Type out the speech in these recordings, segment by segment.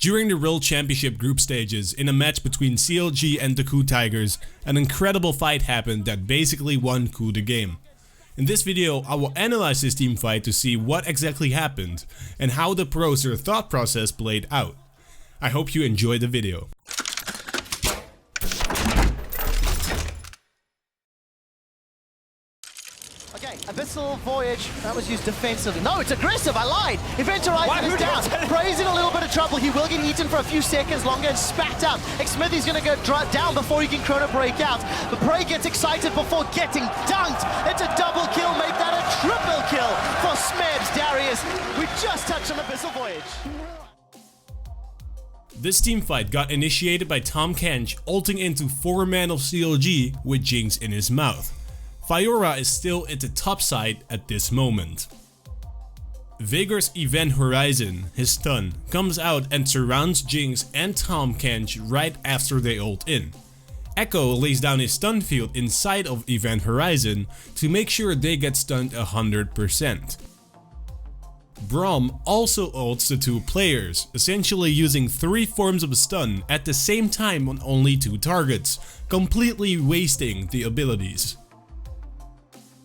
During the World Championship group stages, in a match between CLG and the KOO Tigers, an incredible fight happened that basically won KOO the game. In this video, I will analyze this team fight to see what exactly happened and how the pros' thought process played out. I hope you enjoyed the video. Okay, Abyssal Voyage, that was used defensively. No, it's aggressive, I lied! Event Horizon is down. Bray's in a little bit of trouble. He will get eaten for a few seconds longer and spat out. Xsmithy's gonna go down before he can chrono break out. But Bray gets excited before getting dunked. It's a double kill, make that a triple kill for Smebs Darius. We just touched on Abyssal Voyage. This team fight got initiated by Tahm Kench ulting into 4-man of CLG with Jinx in his mouth. Fiora is still at the top side at this moment. Veigar's Event Horizon, his stun, comes out and surrounds Jinx and Tahm Kench right after they ult in. Echo lays down his stun field inside of Event Horizon to make sure they get stunned 100%. Braum also ults the two players, essentially using 3 forms of stun at the same time on only 2 targets, completely wasting the abilities.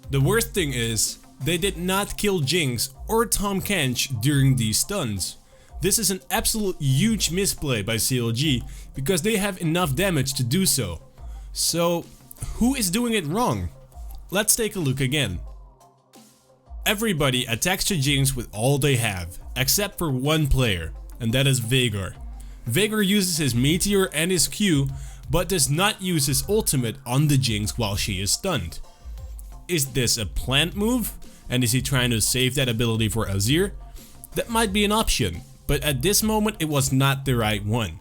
The worst thing is, they did not kill Jinx or Tahm Kench during these stuns. This is an absolute huge misplay by CLG because they have enough damage to do so. So, who is doing it wrong? Let's take a look again. Everybody attacks the Jinx with all they have, except for one player, and that is Veigar. Veigar uses his Meteor and his Q, but does not use his ultimate on the Jinx while she is stunned. Is this a plant move? And is he trying to save that ability for Azir? That might be an option, but at this moment it was not the right one.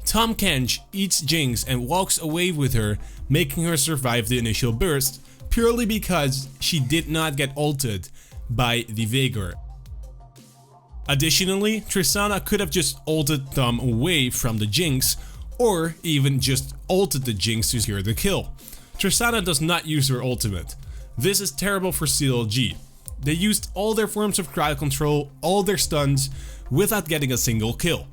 Tahm Kench eats Jinx and walks away with her, making her survive the initial burst, purely because she did not get ulted by the Veigar. Additionally, Tristana could have just ulted Tahm away from the Jinx, or even just ulted the Jinx to secure the kill. Tristana does not use her ultimate. This is terrible for CLG. They used all their forms of crowd control, all their stuns, without getting a single kill.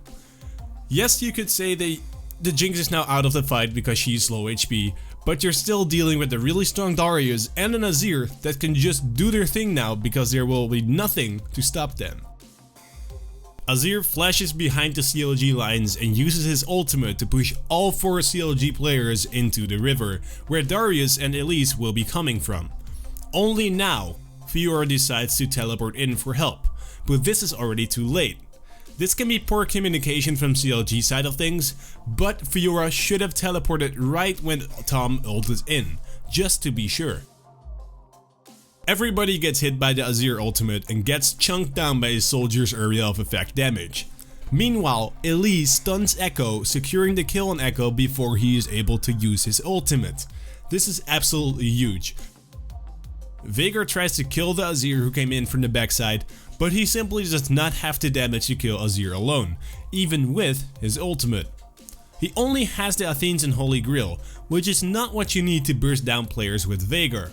Yes, you could say the Jinx is now out of the fight because she's low HP, but you're still dealing with a really strong Darius and an Azir that can just do their thing now because there will be nothing to stop them. Azir flashes behind the CLG lines and uses his ultimate to push all 4 CLG players into the river, where Darius and Elise will be coming from. Only now, Fiora decides to teleport in for help, but this is already too late. This can be poor communication from CLG side of things, but Fiora should have teleported right when Tahm ulted in, just to be sure. Everybody gets hit by the Azir ultimate and gets chunked down by his soldier's area of effect damage. Meanwhile, Elise stuns Echo, securing the kill on Echo before he is able to use his ultimate. This is absolutely huge. Veigar tries to kill the Azir who came in from the backside, but he simply does not have the damage to kill Azir alone, even with his ultimate. He only has the Athene's and Holy Grail, which is not what you need to burst down players with Veigar.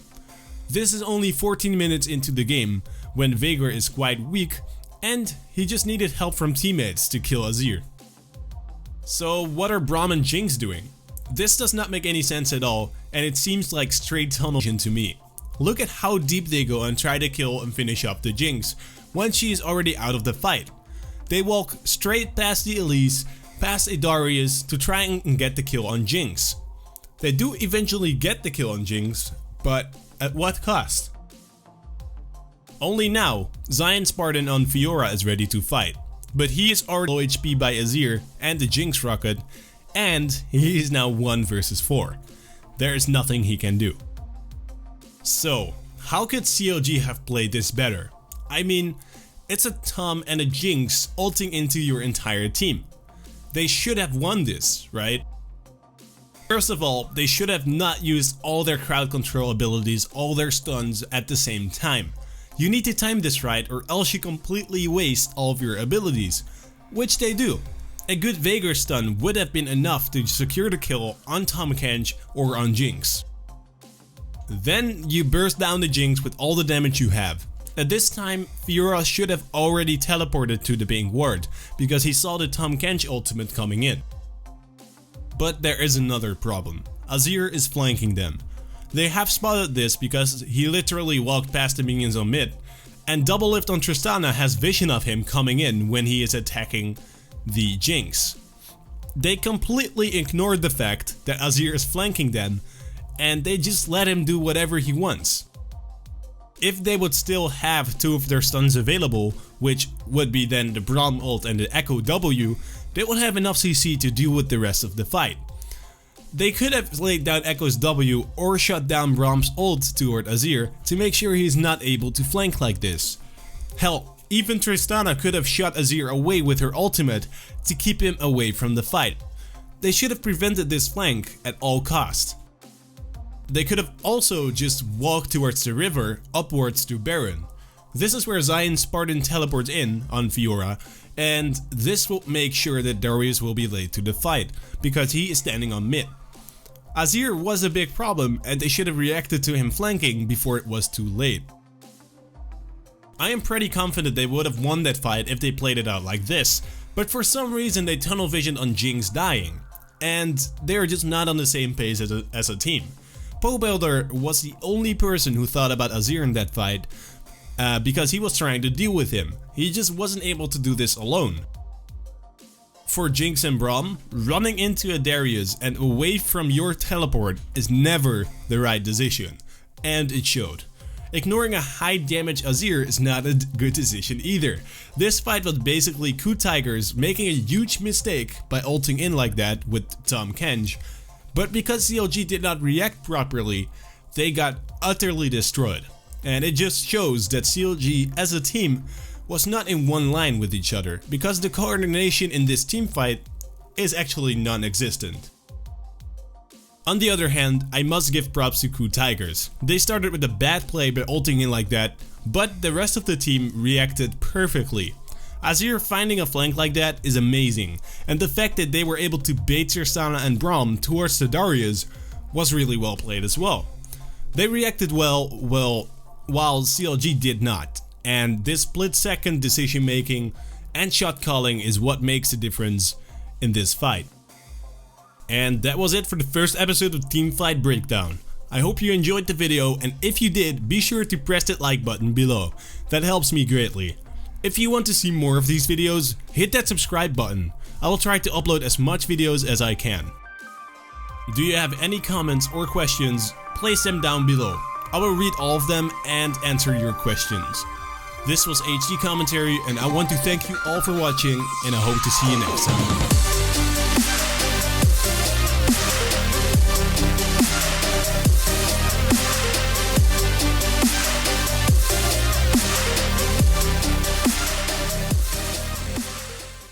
This is only 14 minutes into the game, when Veigar is quite weak, and he just needed help from teammates to kill Azir. So what are Braum and Jinx doing? This does not make any sense at all, and it seems like straight tunnel vision to me. Look at how deep they go and try to kill and finish up the Jinx, once she is already out of the fight. They walk straight past the Elise, past a Darius to try and get the kill on Jinx. They do eventually get the kill on Jinx, but at what cost? Only now, Zion Spartan on Fiora is ready to fight, but he is already low HP by Azir and the Jinx rocket, and he is now 1 versus 4. There is nothing he can do. So, how could CLG have played this better? I mean, it's a Tahm and a Jinx ulting into your entire team. They should have won this, right? First of all, they should have not used all their crowd control abilities, all their stuns at the same time. You need to time this right, or else you completely waste all of your abilities, which they do. A good Veigar stun would have been enough to secure the kill on Tahm Kench or on Jinx. Then you burst down the Jinx with all the damage you have. At this time, Fiora should have already teleported to the pink ward, because he saw the Tahm Kench ultimate coming in. But there is another problem. Azir is flanking them. They have spotted this because he literally walked past the minions on mid, and Double Lift on Tristana has vision of him coming in when he is attacking the Jinx. They completely ignored the fact that Azir is flanking them, and they just let him do whatever he wants. If they would still have two of their stuns available, which would be then the Braum ult and the Echo W, they would have enough CC to deal with the rest of the fight. They could have laid down Echo's W or shut down Braum's ult toward Azir to make sure he's not able to flank like this. Hell, even Tristana could have shot Azir away with her ultimate to keep him away from the fight. They should have prevented this flank at all costs. They could have also just walked towards the river, upwards to Baron. This is where Zion Spartan teleports in on Fiora, and this will make sure that Darius will be late to the fight, because he is standing on mid. Azir was a big problem, and they should have reacted to him flanking before it was too late. I am pretty confident they would have won that fight if they played it out like this, but for some reason they tunnel visioned on Jinx dying, and they are just not on the same page as a team. Pobuilder was the only person who thought about Azir in that fight, because he was trying to deal with him. He just wasn't able to do this alone. For Jinx and Braum, running into a Darius and away from your teleport is never the right decision, and it showed. Ignoring a high damage Azir is not a good decision either. This fight was basically KOO Tigers making a huge mistake by ulting in like that with Tahm Kench, but because CLG did not react properly, they got utterly destroyed. And it just shows that CLG as a team was not in one line with each other, because the coordination in this team fight is actually non-existent. On the other hand, I must give props to KOO Tigers. They started with a bad play by ulting in like that, but the rest of the team reacted perfectly. Azir finding a flank like that is amazing, and the fact that they were able to bait Tristana and Braum towards the Darius was really well played as well. They reacted well, while CLG did not, and this split-second decision making and shot calling is what makes the difference in this fight. And that was it for the first episode of Teamfight Breakdown. I hope you enjoyed the video, and if you did, be sure to press that like button below. That helps me greatly. If you want to see more of these videos, hit that subscribe button. I will try to upload as much videos as I can. Do you have any comments or questions? Place them down below. I will read all of them and answer your questions. This was HG Commentary, and I want to thank you all for watching, and I hope to see you next time.